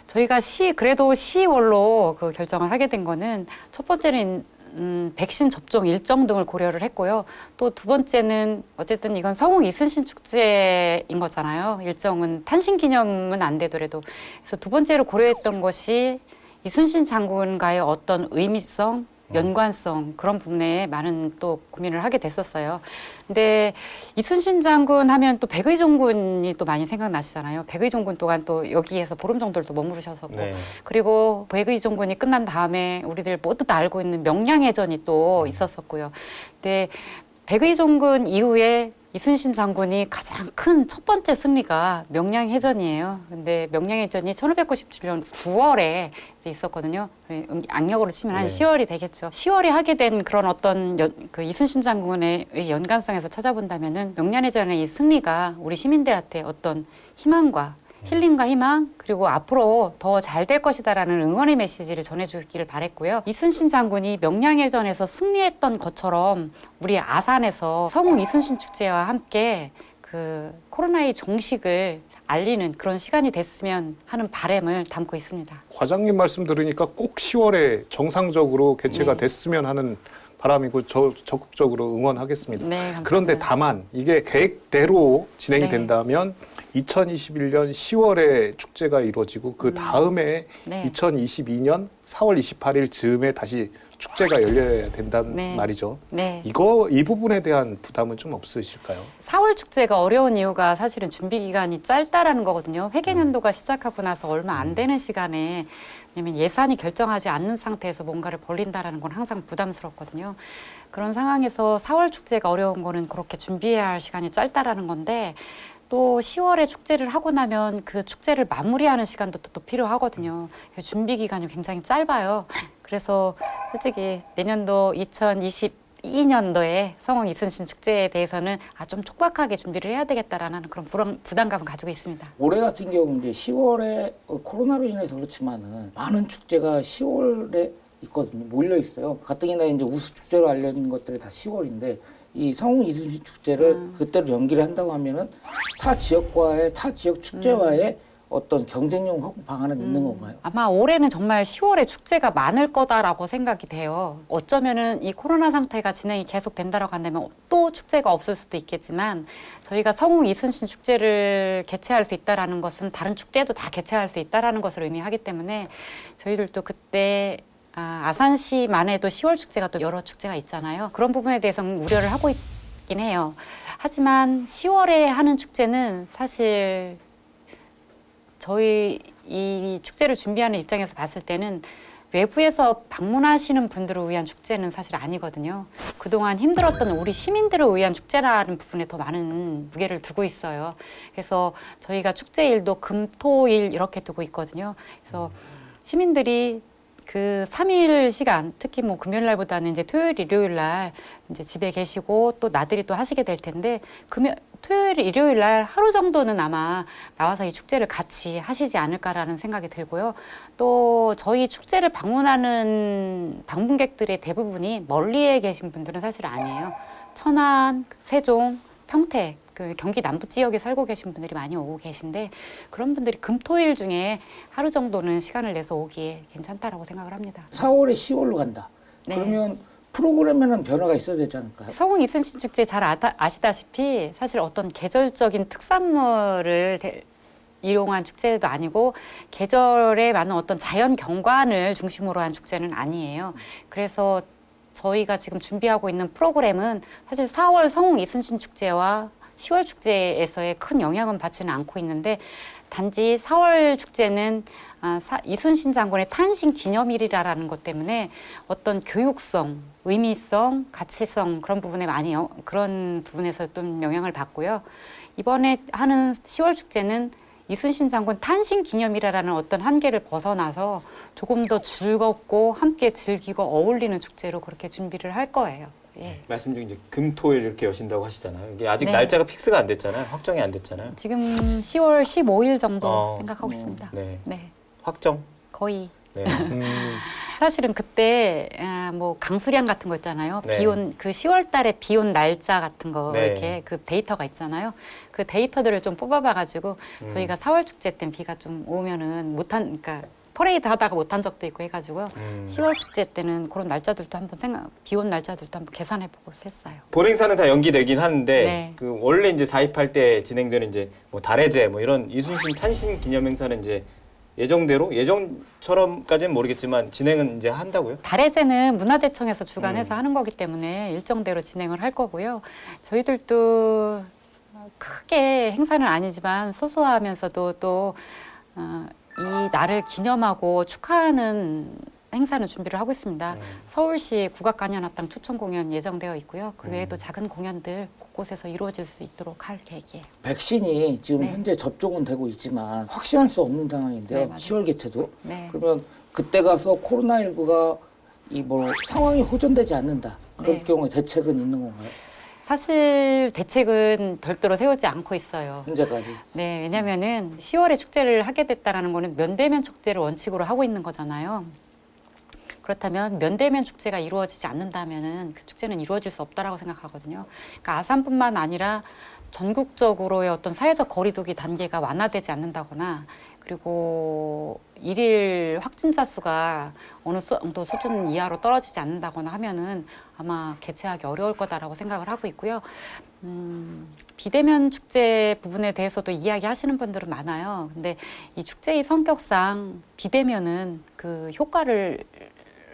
저희가 그래도 10월로 그 결정을 하게 된 거는 첫 번째는 백신 접종 일정 등을 고려를 했고요. 또 두 번째는 어쨌든 이건 성웅 이순신 축제인 거잖아요. 일정은 탄신 기념은 안 되더라도. 그래서 두 번째로 고려했던 것이 이순신 장군과의 어떤 의미성, 연관성 그런 부분에 많은 또 고민을 하게 됐었어요. 근데 이순신 장군 하면 또 백의종군이 또 많이 생각나시잖아요. 백의종군 또한 또 여기에서 보름 정도를 또 머무르셨었고 네. 그리고 백의종군이 끝난 다음에 우리들 모두 다 알고 있는 명량해전이 또 있었었고요. 근데 백의종군 이후에 이순신 장군이 가장 큰 첫 번째 승리가 명량해전이에요. 근데 명량해전이 1597년 9월에 있었거든요. 악력으로 치면 한 네. 10월이 되겠죠. 10월에 하게 된 그런 어떤 그 이순신 장군의 연관성에서 찾아본다면은 명량해전의 이 승리가 우리 시민들한테 어떤 희망과 힐링과 희망 그리고 앞으로 더 잘 될 것이다라는 응원의 메시지를 전해주기를 바랬고요. 이순신 장군이 명량해전에서 승리했던 것처럼 우리 아산에서 성웅 이순신 축제와 함께 그 코로나의 종식을 알리는 그런 시간이 됐으면 하는 바람을 담고 있습니다. 과장님 말씀 들으니까 꼭 10월에 정상적으로 개최가 네. 됐으면 하는 바람이고 저 적극적으로 응원하겠습니다. 네, 감사합니다. 그런데 다만 이게 계획대로 진행이 네. 된다면 2021년 10월에 축제가 이루어지고 그 다음에 네. 2022년 4월 28일 즈음에 다시 축제가 열려야 된다는 네. 말이죠. 네. 이 부분에 대한 부담은 좀 없으실까요? 4월 축제가 어려운 이유가 사실은 준비 기간이 짧다라는 거거든요. 회계년도가 시작하고 나서 얼마 안 되는 시간에 왜냐면 예산이 결정하지 않는 상태에서 뭔가를 벌린다라는 건 항상 부담스럽거든요. 그런 상황에서 4월 축제가 어려운 거는 그렇게 준비해야 할 시간이 짧다라는 건데 또 10월에 축제를 하고 나면 그 축제를 마무리하는 시간도 또 필요하거든요. 준비 기간이 굉장히 짧아요. 그래서 솔직히 내년도 2022년도에 성웅 이순신 축제에 대해서는 좀 촉박하게 준비를 해야 되겠다라는 그런 부담감을 가지고 있습니다. 올해 같은 경우 이제 10월에 코로나로 인해서 그렇지만은 많은 축제가 10월에 있거든요. 몰려 있어요. 가뜩이나 이제 우수 축제로 알려진 것들이 다 10월인데 이 성웅 이순신 축제를 그때로 연기를 한다고 하면은 타 지역 축제와의 어떤 경쟁력 확보 방안은 있는 건가요? 아마 올해는 정말 10월에 축제가 많을 거다라고 생각이 돼요. 어쩌면은 이 코로나 상태가 진행이 계속 된다라고 한다면 또 축제가 없을 수도 있겠지만 저희가 성웅 이순신 축제를 개최할 수 있다라는 것은 다른 축제도 다 개최할 수 있다라는 것을 의미하기 때문에 저희들도 그때 아산시만 해도 10월 축제가 또 여러 축제가 있잖아요. 그런 부분에 대해서는 우려를 하고 있긴 해요. 하지만 10월에 하는 축제는 사실 저희 이 축제를 준비하는 입장에서 봤을 때는 외부에서 방문하시는 분들을 위한 축제는 사실 아니거든요. 그동안 힘들었던 우리 시민들을 위한 축제라는 부분에 더 많은 무게를 두고 있어요. 그래서 저희가 축제일도 금, 토, 일 이렇게 두고 있거든요. 그래서 시민들이 그 3일 시간, 특히 뭐 금요일 날보다는 이제 토요일, 일요일 날 이제 집에 계시고 또 나들이 또 하시게 될 텐데 토요일, 일요일 날 하루 정도는 아마 나와서 이 축제를 같이 하시지 않을까라는 생각이 들고요. 또 저희 축제를 방문하는 방문객들의 대부분이 멀리에 계신 분들은 사실 아니에요. 천안, 세종, 평택, 그 경기 남부 지역에 살고 계신 분들이 많이 오고 계신데 그런 분들이 금, 토일 중에 하루 정도는 시간을 내서 오기에 괜찮다라고 생각을 합니다. 4월에 10월로 간다. 네. 그러면 프로그램에는 변화가 있어야 되지 않을까요? 서궁 이순신 축제 잘 아시다시피 사실 어떤 계절적인 특산물을 이용한 축제도 아니고 계절에 많은 어떤 자연 경관을 중심으로 한 축제는 아니에요. 그래서 저희가 지금 준비하고 있는 프로그램은 사실 4월 서궁 이순신 축제와 10월 축제에서의 큰 영향은 받지는 않고 있는데 단지 4월 축제는 이순신 장군의 탄신 기념일이라는 것 때문에 어떤 교육성, 의미성, 가치성 그런 부분에 그런 부분에서 좀 영향을 받고요. 이번에 하는 10월 축제는 이순신 장군 탄신 기념이라는 어떤 한계를 벗어나서 조금 더 즐겁고 함께 즐기고 어울리는 축제로 그렇게 준비를 할 거예요. 예. 말씀 중에 이제 금, 토, 일 이렇게 여신다고 하시잖아요. 이게 아직 네. 날짜가 픽스가 안 됐잖아요. 확정이 안 됐잖아요. 지금 10월 15일 정도 생각하고 있습니다. 네. 네, 확정. 거의. 네. 사실은 그때 뭐 강수량 같은 거 있잖아요. 네. 비온 그 10월 달에 비온 날짜 같은 거 네. 이렇게 그 데이터가 있잖아요. 그 데이터들을 좀 뽑아봐 가지고 저희가 4월 축제 때 비가 좀 오면은 그러니까 퍼레이드 하다가 못한 적도 있고 해가지고요. 10월 축제 때는 그런 날짜들도 한번 비온 날짜들도 한번 계산해보고 했어요. 본 행사는 다 연기되긴 하는데 네. 그 원래 이제 4.28 때 진행되는 이제 뭐 달해제 뭐 이런 이순신 탄신 기념 행사는 이제 예정처럼까지는 모르겠지만 진행은 이제 한다고요? 달해제는 문화재청에서 주관해서 하는 거기 때문에 일정대로 진행을 할 거고요. 저희들도 크게 행사는 아니지만 소소하면서도 또 이 날을 기념하고 축하하는 행사는 준비를 하고 있습니다. 서울시 국악간현악당 초청 공연 예정되어 있고요. 그 외에도 작은 공연들 곳곳에서 이루어질 수 있도록 할 계획이에요. 백신이 지금 네. 현재 접종은 되고 있지만 확신할 수 없는 상황인데요. 네, 맞아요. 10월 개최도. 네. 그러면 그때 가서 코로나19가 상황이 호전되지 않는다. 그럴 네. 경우에 대책은 있는 건가요? 사실 대책은 별도로 세우지 않고 있어요. 현재까지. 네, 왜냐면은 10월에 축제를 하게 됐다라는 거는 면대면 축제를 원칙으로 하고 있는 거잖아요. 그렇다면 면대면 축제가 이루어지지 않는다면은 그 축제는 이루어질 수 없다라고 생각하거든요. 그러니까 아산뿐만 아니라 전국적으로의 어떤 사회적 거리두기 단계가 완화되지 않는다거나 그리고 일일 확진자 수가 어느 정도 수준 이하로 떨어지지 않는다거나 하면은 아마 개최하기 어려울 거다라고 생각을 하고 있고요. 비대면 축제 부분에 대해서도 이야기하시는 분들은 많아요. 근데 이 축제의 성격상 비대면은 그 효과를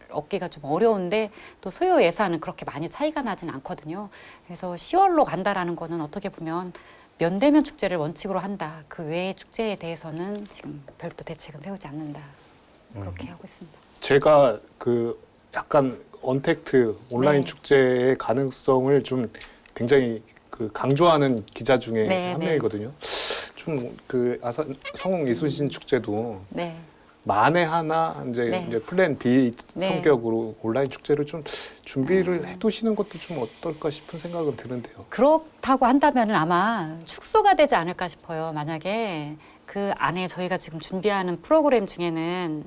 얻기가 좀 어려운데 또 소요 예산은 그렇게 많이 차이가 나진 않거든요. 그래서 10월로 간다라는 거는 어떻게 보면 면대면 축제를 원칙으로 한다. 그 외의 축제에 대해서는 지금 별도 대책은 세우지 않는다. 그렇게 하고 있습니다. 제가 그 약간 언택트 온라인 네. 축제의 가능성을 좀 굉장히 그 강조하는 기자 중에 네, 한 네. 명이거든요. 좀 그 서궁 이순신 축제도 네. 만에 하나 이제, 네. 이제 플랜 B 네. 성격으로 온라인 축제를 좀 준비를 해두시는 것도 좀 어떨까 싶은 생각은 드는데요. 그렇다고 한다면 아마 축소가 되지 않을까 싶어요. 만약에 그 안에 저희가 지금 준비하는 프로그램 중에는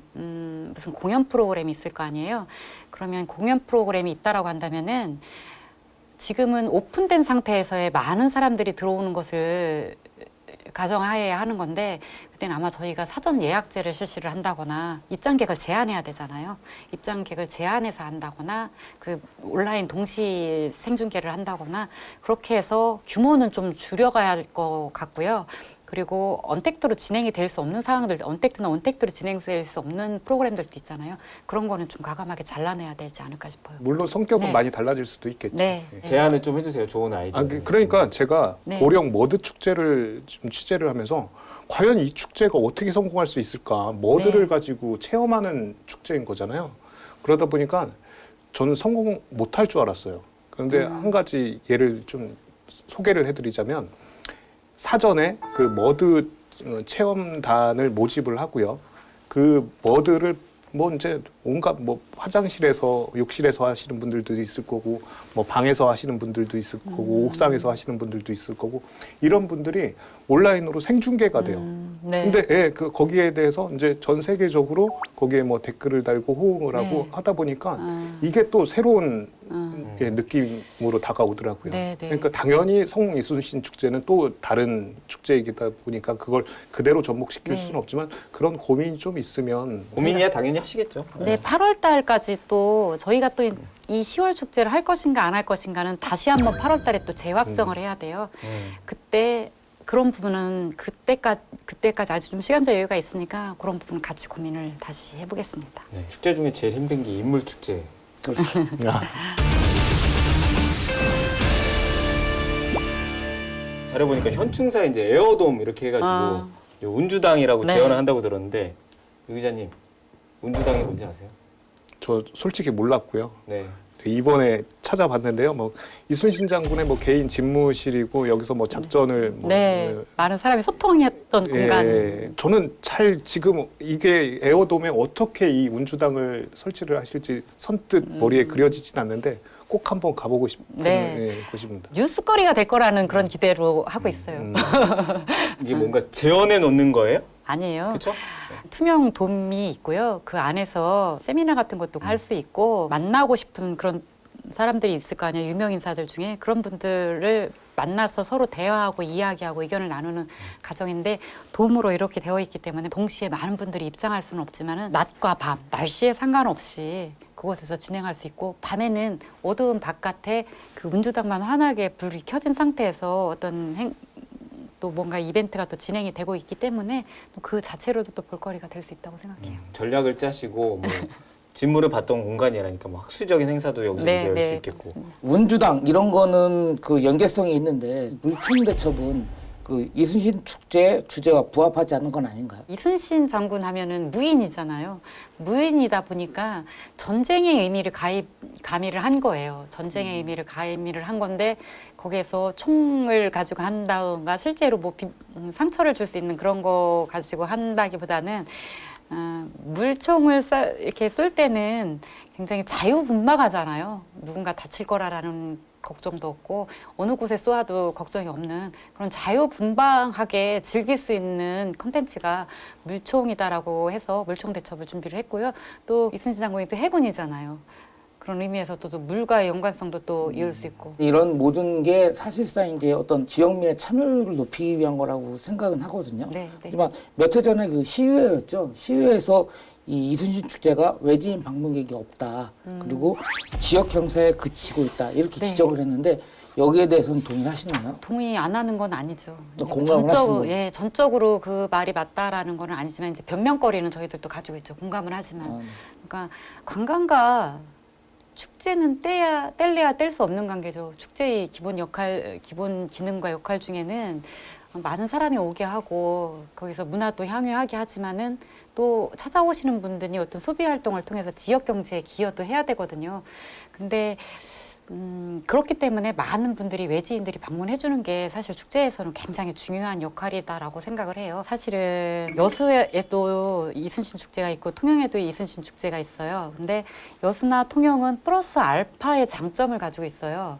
무슨 공연 프로그램이 있을 거 아니에요. 그러면 공연 프로그램이 있다라고 한다면은 지금은 오픈된 상태에서의 많은 사람들이 들어오는 것을 가정하에 하는 건데 그때는 아마 저희가 사전 예약제를 실시를 한다거나 입장객을 제한해야 되잖아요. 입장객을 제한해서 한다거나 그 온라인 동시 생중계를 한다거나 그렇게 해서 규모는 좀 줄여가야 할 것 같고요. 그리고 언택트로 진행이 될 수 없는 상황들, 언택트로 진행될 수 없는 프로그램들도 있잖아요. 그런 거는 좀 과감하게 잘라내야 되지 않을까 싶어요. 물론 성격은 네. 많이 달라질 수도 있겠죠. 네. 예. 제안을 좀 해주세요. 좋은 아이디어. 그러니까 제가 네. 고령 머드 축제를 좀 취재를 하면서 과연 이 축제가 어떻게 성공할 수 있을까? 머드를 네. 가지고 체험하는 축제인 거잖아요. 그러다 보니까 저는 성공 못할 줄 알았어요. 그런데 한 가지 예를 좀 소개를 해드리자면 사전에 그 머드 체험단을 모집을 하고요. 그 머드를 뭐 이제 온갖 뭐 화장실에서 욕실에서 하시는 분들도 있을 거고 뭐 방에서 하시는 분들도 있을 거고 옥상에서 하시는 분들도 있을 거고 이런 분들이 온라인으로 생중계가 돼요. 네. 근데 예, 그 거기에 대해서 이제 전 세계적으로 거기에 뭐 댓글을 달고 호응을 하고 네. 하다 보니까 이게 또 새로운 음. 예, 느낌으로 다가오더라고요. 네, 네. 그러니까 당연히 성ung 이순신 축제는 또 다른 축제이다 보니까 그걸 그대로 접목시킬 네. 수는 없지만 그런 고민이 좀 있으면 고민이야 당연히 하시겠죠. 네, 8월 달까지 또 저희가 또 이 10월 축제를 할 것인가 안 할 것인가는 다시 한번 8월 달에 또 재확정을 해야 돼요. 그때 그런 부분은 그때까지 아주 좀 시간적 여유가 있으니까 그런 부분 같이 고민을 다시 해보겠습니다. 네, 축제 중에 제일 힘든 게 인물 축제. 잘해보니까 현충사 이제 에어돔 이렇게 해가지고 아. 운주당이라고 네. 재현을 한다고 들었는데 유 기자님 운주당이 뭔지 아세요? 저 솔직히 몰랐고요. 네. 이번에 찾아봤는데요. 뭐 이순신 장군의 뭐 개인 집무실이고 여기서 뭐 작전을 뭐 네, 많은 사람이 소통했던 공간. 예, 저는 잘 지금 이게 에어돔에 어떻게 이 운주당을 설치를 하실지 선뜻 머리에 그려지진 않는데 꼭 한번 가보고 싶은 네. 예, 곳입니다. 뉴스거리가 될 거라는 그런 기대로 하고 있어요. 이게 뭔가 재현해 놓는 거예요? 아니에요. 그렇죠? 투명 돔이 있고요. 그 안에서 세미나 같은 것도 할 수 있고 만나고 싶은 그런 사람들이 있을 거 아니에요. 유명 인사들 중에 그런 분들을 만나서 서로 대화하고 이야기하고 의견을 나누는 과정인데 돔으로 이렇게 되어 있기 때문에 동시에 많은 분들이 입장할 수는 없지만은 낮과 밤, 날씨에 상관없이 그곳에서 진행할 수 있고 밤에는 어두운 바깥에 그 운주당만 환하게 불이 켜진 상태에서 어떤 또 뭔가 이벤트가 또 진행이 되고 있기 때문에 또 그 자체로도 또 볼거리가 될 수 있다고 생각해요. 전략을 짜시고 뭐 진물을 봤던 공간이라니까 뭐 학술적인 행사도 여기서 네, 이제 열 수 네. 있겠고. 운주당 이런 거는 그 연계성이 있는데 물총대첩은 그 이순신 축제 주제와 부합하지 않는 건 아닌가요? 이순신 장군 하면은 무인이잖아요. 무인이다 보니까 전쟁의 의미를 가미를 한 거예요. 전쟁의 의미를 가미를 한 건데 거기에서 총을 가지고 한다던가 실제로 뭐 상처를 줄 수 있는 그런 거 가지고 한다기보다는 물총을 이렇게 쏠 때는 굉장히 자유분방하잖아요. 누군가 다칠 거라라는 걱정도 없고 어느 곳에 쏘아도 걱정이 없는 그런 자유분방하게 즐길 수 있는 콘텐츠가 물총이다라고 해서 물총 대첩을 준비를 했고요. 또 이순신 장군이 또 해군이잖아요. 그런 의미에서도 또 물과의 연관성도 또 이을 수 있고. 이런 모든 게 사실상 이제 어떤 지역민의 참여율을 높이기 위한 거라고 생각은 하거든요. 네, 네. 하지만 몇 해 전에 그 시의회였죠. 시의회에서 이 이순신 축제가 외지인 방문객이 없다. 그리고 지역 형사에 그치고 있다. 이렇게 네. 지적을 했는데 여기에 대해서는 동의하시나요? 동의 안 하는 건 아니죠. 공감을 하시는 예, 전적으로 그 말이 맞다라는 건 아니지만 이제 변명거리는 저희들도 가지고 있죠. 공감을 하지만. 그러니까 관광과 축제는 뗄래야 뗄 수 없는 관계죠. 축제의 기본 기능과 역할 중에는 많은 사람이 오게 하고 거기서 문화도 향유하게 하지만은 또 찾아오시는 분들이 어떤 소비 활동을 통해서 지역 경제에 기여도 해야 되거든요. 근데 그렇기 때문에 많은 분들이 외지인들이 방문해 주는 게 사실 축제에서는 굉장히 중요한 역할이다라고 생각을 해요. 사실은 여수에도 이순신 축제가 있고 통영에도 이순신 축제가 있어요. 근데 여수나 통영은 플러스 알파의 장점을 가지고 있어요.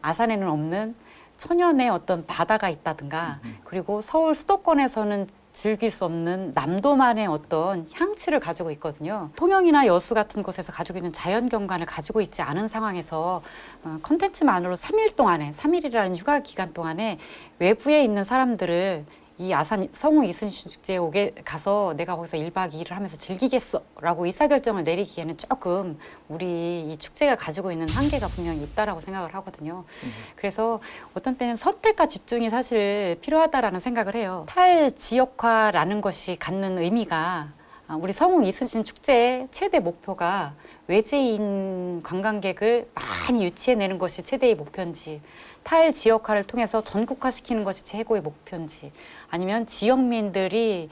아산에는 없는 천연의 어떤 바다가 있다든가 그리고 서울 수도권에서는 즐길 수 없는 남도만의 어떤 향취를 가지고 있거든요. 통영이나 여수 같은 곳에서 가지고 있는 자연 경관을 가지고 있지 않은 상황에서 컨텐츠만으로 3일 동안에 3일이라는 휴가 기간 동안에 외부에 있는 사람들을 이 아산 성ung 이순신 축제에 오게 가서 내가 거기서 1박 2일을 하면서 즐기겠어라고 의사결정을 내리기에는 조금 우리 이 축제가 가지고 있는 한계가 분명히 있다라고 생각을 하거든요. 그래서 어떤 때는 선택과 집중이 사실 필요하다라는 생각을 해요. 탈지역화라는 것이 갖는 의미가 우리 성ung 이순신 축제의 최대 목표가 외지인 관광객을 많이 유치해내는 것이 최대의 목표인지 탈지역화를 통해서 전국화시키는 것이 최고의 목표인지 아니면 지역민들이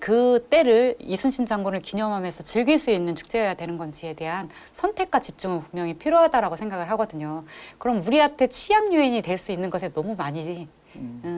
그 때를 이순신 장군을 기념하면서 즐길 수 있는 축제여야 되는 건지에 대한 선택과 집중은 분명히 필요하다라고 생각을 하거든요. 그럼 우리한테 취약 요인이 될 수 있는 것에 너무 많이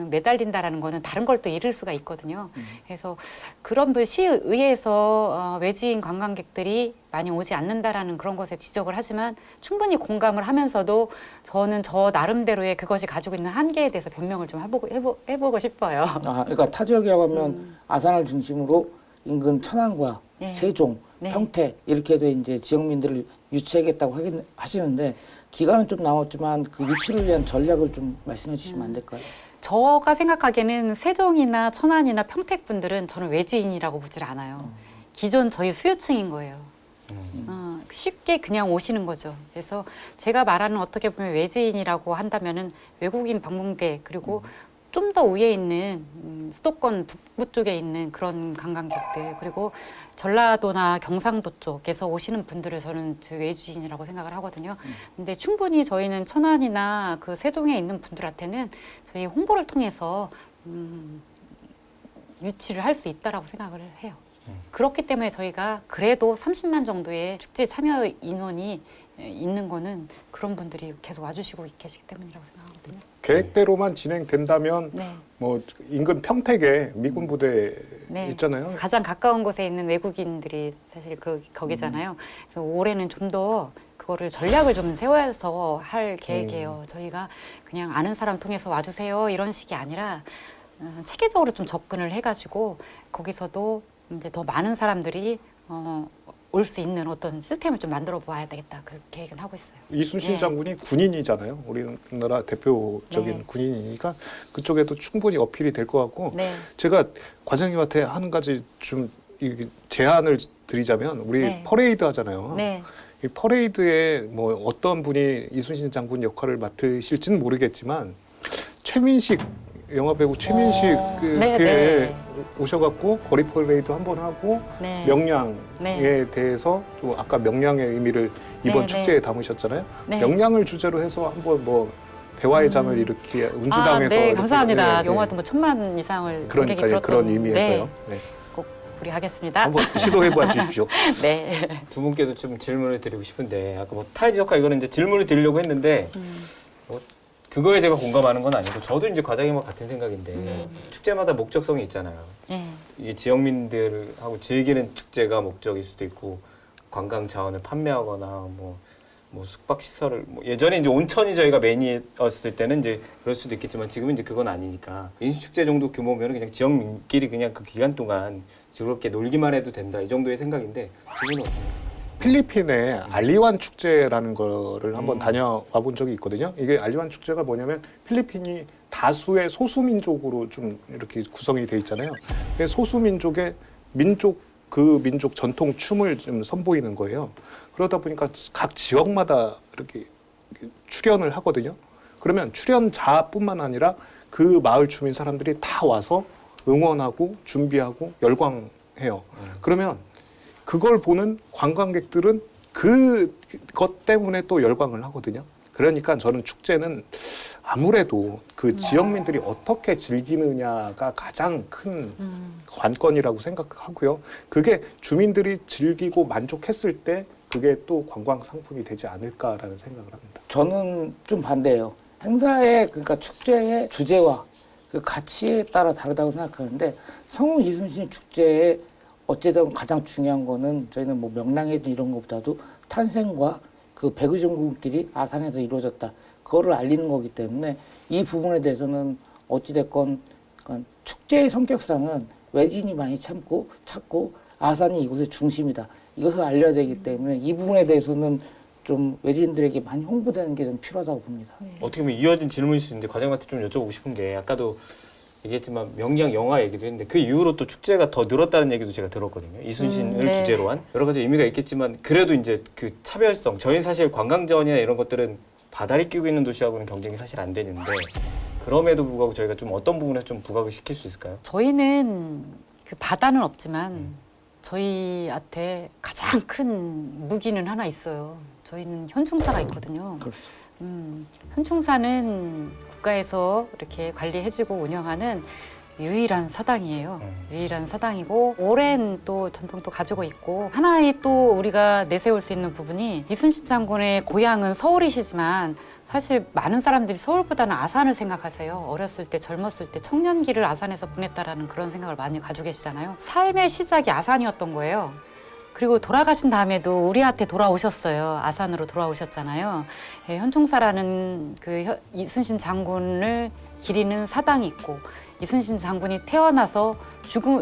매달린다라는 거는 다른 걸 또 잃을 수가 있거든요. 그래서 그런 시의회에서 외지인 관광객들이 많이 오지 않는다라는 그런 것에 지적을 하지만 충분히 공감을 하면서도 저는 저 나름대로의 그것이 가지고 있는 한계에 대해서 변명을 좀 해보고 싶어요. 그러니까 타 지역이라고 하면 아산을 중심으로 인근 천안과 네. 세종, 네. 평택 이렇게 해서 이제 지역민들을 유치하겠다고 하시는데 기간은 좀 남았지만 그 유치를 위한 전략을 좀 말씀해 주시면 안 될까요? 제가 생각하기에는 세종이나 천안이나 평택 분들은 저는 외지인이라고 보질 않아요. 기존 저희 수요층인 거예요. 쉽게 그냥 오시는 거죠. 그래서 제가 말하는 어떻게 보면 외지인이라고 한다면은 외국인 방문객 그리고 좀 더 위에 있는 수도권 북부 쪽에 있는 그런 관광객들 그리고 전라도나 경상도 쪽에서 오시는 분들을 저는 외지인이라고 생각을 하거든요. 근데 충분히 저희는 천안이나 그 세종에 있는 분들한테는 저희 홍보를 통해서 유치를 할 수 있다라고 생각을 해요. 그렇기 때문에 저희가 그래도 30만 정도의 축제 참여 인원이 있는 거는 그런 분들이 계속 와주시고 계시기 때문이라고 생각하거든요. 계획대로만 진행된다면 네. 뭐 인근 평택에 미군 부대 네. 있잖아요. 가장 가까운 곳에 있는 외국인들이 사실 거기잖아요. 그래서 올해는 좀 더 그거를 전략을 좀 세워서 할 계획이에요. 저희가 그냥 아는 사람 통해서 와주세요 이런 식이 아니라 체계적으로 좀 접근을 해가지고 거기서도 이제 더 많은 사람들이 올 수 있는 어떤 시스템을 좀 만들어 봐야 되겠다 그 계획은 하고 있어요. 이순신 네. 장군이 군인이잖아요. 우리나라 대표적인 네. 군인이니까 그쪽에도 충분히 어필이 될 것 같고 네. 제가 과장님한테 한 가지 좀 제안을 드리자면 우리 네. 퍼레이드 하잖아요. 네. 이 퍼레이드에 뭐 어떤 분이 이순신 장군 역할을 맡으실지는 모르겠지만 최민식 영화배우 최민식 네, 네. 오셔갖고 거리 퍼레이드 한번 하고 네. 명량에 네. 대해서 또 아까 명량의 의미를 이번 네, 축제에 네. 담으셨잖아요. 네. 명량을 주제로 해서 한번 뭐 대화의 잠을 이렇게 운주당에서 네, 이렇게, 감사합니다. 네, 영화도 뭐 1000만 이상을 관객이 그러니까요. 들었던 그런 의미에서요. 네, 네. 꼭 우리하겠습니다. 한번 시도해봐 주십시오. 네. 두 분께도 좀 질문을 드리고 싶은데 아까 뭐 탈지역화 이거는 이제 질문을 드리려고 했는데 뭐 그거에 제가 공감하는 건 아니고 저도 이제 과장님과 같은 생각인데 축제마다 목적성이 있잖아요. 네. 이게 지역민들하고 즐기는 축제가 목적일 수도 있고 관광 자원을 판매하거나 뭐 숙박 시설을 뭐 예전에 이제 온천이 저희가 메인이었을 때는 이제 그럴 수도 있겠지만 지금은 이제 그건 아니니까 인수축제 정도 규모면 그냥 지역민끼리 그냥 그 기간 동안 즐겁게 놀기만 해도 된다 이 정도의 생각인데 두 분은 어떻게 생각하세요? 필리핀에 알리완 축제라는 거를 한번 다녀와 본 적이 있거든요. 이게 알리완 축제가 뭐냐면 필리핀이 다수의 소수민족으로 좀 이렇게 구성이 돼 있잖아요. 소수민족의 그 민족 전통 춤을 좀 선보이는 거예요. 그러다 보니까 각 지역마다 이렇게 출연을 하거든요. 그러면 출연자뿐만 아니라 그 마을 주민 사람들이 다 와서 응원하고 준비하고 열광해요. 그러면 그걸 보는 관광객들은 그것 때문에 또 열광을 하거든요. 그러니까 저는 축제는 아무래도 그 지역민들이 어떻게 즐기느냐가 가장 큰 관건이라고 생각하고요. 그게 주민들이 즐기고 만족했을 때 그게 또 관광 상품이 되지 않을까라는 생각을 합니다. 저는 좀 반대예요. 행사의 그러니까 축제의 주제와 그 가치에 따라 다르다고 생각하는데 성우 이순신 축제의 어쨌든 가장 중요한 거는 저희는 뭐 명랑해도 이런 것보다도 탄생과 그 백의종군끼리 아산에서 이루어졌다. 그거를 알리는 거기 때문에 이 부분에 대해서는 어찌됐건 그러니까 축제의 성격상은 외지인이 많이 찾고 아산이 이곳의 중심이다. 이것을 알려야 되기 때문에 이 부분에 대해서는 좀 외지인들에게 많이 홍보되는 게 좀 필요하다고 봅니다. 어떻게 보면 이어진 질문일 수 있는데 과장님한테 좀 여쭤보고 싶은 게 아까도 얘기했지만 명량 영화 얘기도 했는데 그 이후로 또 축제가 더 늘었다는 얘기도 제가 들었거든요. 이순신을 네. 주제로 한 여러 가지 의미가 있겠지만 그래도 이제 그 차별성 저희는 사실 관광 자원이나 이런 것들은 바다를 끼고 있는 도시하고는 경쟁이 사실 안 되는데 그럼에도 불구하고 저희가 좀 어떤 부분에서 좀 부각을 시킬 수 있을까요? 저희는 그 바다는 없지만 저희한테 가장 큰 무기는 하나 있어요. 저희는 현충사가 있거든요. 현충사는 국가에서 이렇게 관리해주고 운영하는 유일한 사당이에요. 유일한 사당이고 오랜 또 전통도 가지고 있고 하나의 또 우리가 내세울 수 있는 부분이 이순신 장군의 고향은 서울이시지만 사실 많은 사람들이 서울보다는 아산을 생각하세요. 어렸을 때 젊었을 때 청년기를 아산에서 보냈다라는 그런 생각을 많이 가지고 계시잖아요. 삶의 시작이 아산이었던 거예요. 그리고 돌아가신 다음에도 우리한테 돌아오셨어요. 아산으로 돌아오셨잖아요. 예, 현종사라는 그 이순신 장군을 기리는 사당이 있고 이순신 장군이 태어나서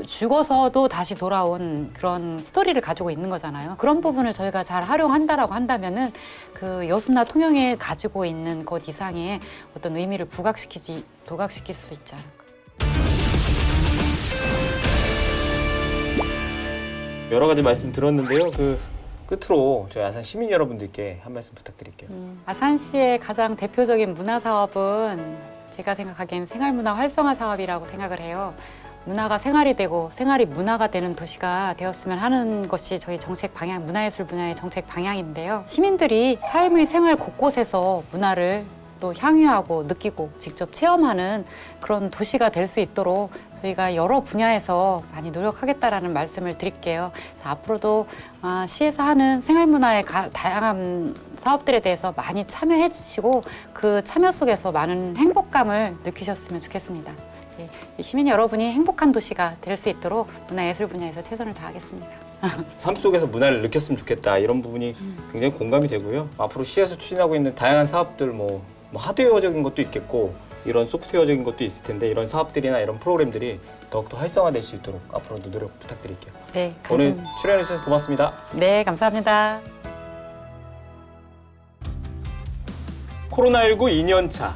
죽어서도 다시 돌아온 그런 스토리를 가지고 있는 거잖아요. 그런 부분을 저희가 잘 활용한다라고 한다면은 그 여수나 통영에 가지고 있는 것 이상의 어떤 의미를 부각시킬 수 있지 않을까. 여러 가지 말씀 들었는데요. 그 끝으로 저희 아산 시민 여러분들께 한 말씀 부탁드릴게요. 아산시의 가장 대표적인 문화 사업은 제가 생각하기엔 생활문화 활성화 사업이라고 생각을 해요. 문화가 생활이 되고 생활이 문화가 되는 도시가 되었으면 하는 것이 저희 정책 방향, 문화예술 분야의 정책 방향인데요. 시민들이 삶의 생활 곳곳에서 문화를 또 향유하고 느끼고 직접 체험하는 그런 도시가 될 수 있도록 저희가 여러 분야에서 많이 노력하겠다라는 말씀을 드릴게요. 앞으로도 시에서 하는 생활문화의 다양한 사업들에 대해서 많이 참여해 주시고 그 참여 속에서 많은 행복감을 느끼셨으면 좋겠습니다. 시민 여러분이 행복한 도시가 될 수 있도록 문화예술 분야에서 최선을 다하겠습니다. 삶 속에서 문화를 느꼈으면 좋겠다 이런 부분이 굉장히 공감이 되고요. 앞으로 시에서 추진하고 있는 다양한 사업들 뭐 하드웨어적인 것도 있겠고 이런 소프트웨어적인 것도 있을 텐데 이런 사업들이나 이런 프로그램들이 더욱더 활성화될 수 있도록 앞으로도 노력 부탁드릴게요. 네, 오늘 출연해 주셔서 고맙습니다. 네, 감사합니다. 코로나19 2년차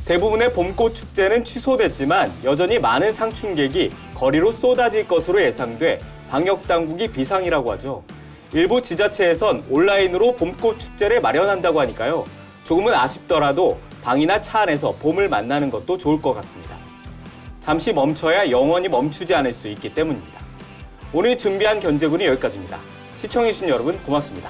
대부분의 봄꽃 축제는 취소됐지만 여전히 많은 상충객이 거리로 쏟아질 것으로 예상돼 방역 당국이 비상이라고 하죠. 일부 지자체에선 온라인으로 봄꽃 축제를 마련한다고 하니까요. 조금은 아쉽더라도 방이나 차 안에서 봄을 만나는 것도 좋을 것 같습니다. 잠시 멈춰야 영원히 멈추지 않을 수 있기 때문입니다. 오늘 준비한 견제군이 여기까지입니다. 시청해주신 여러분 고맙습니다.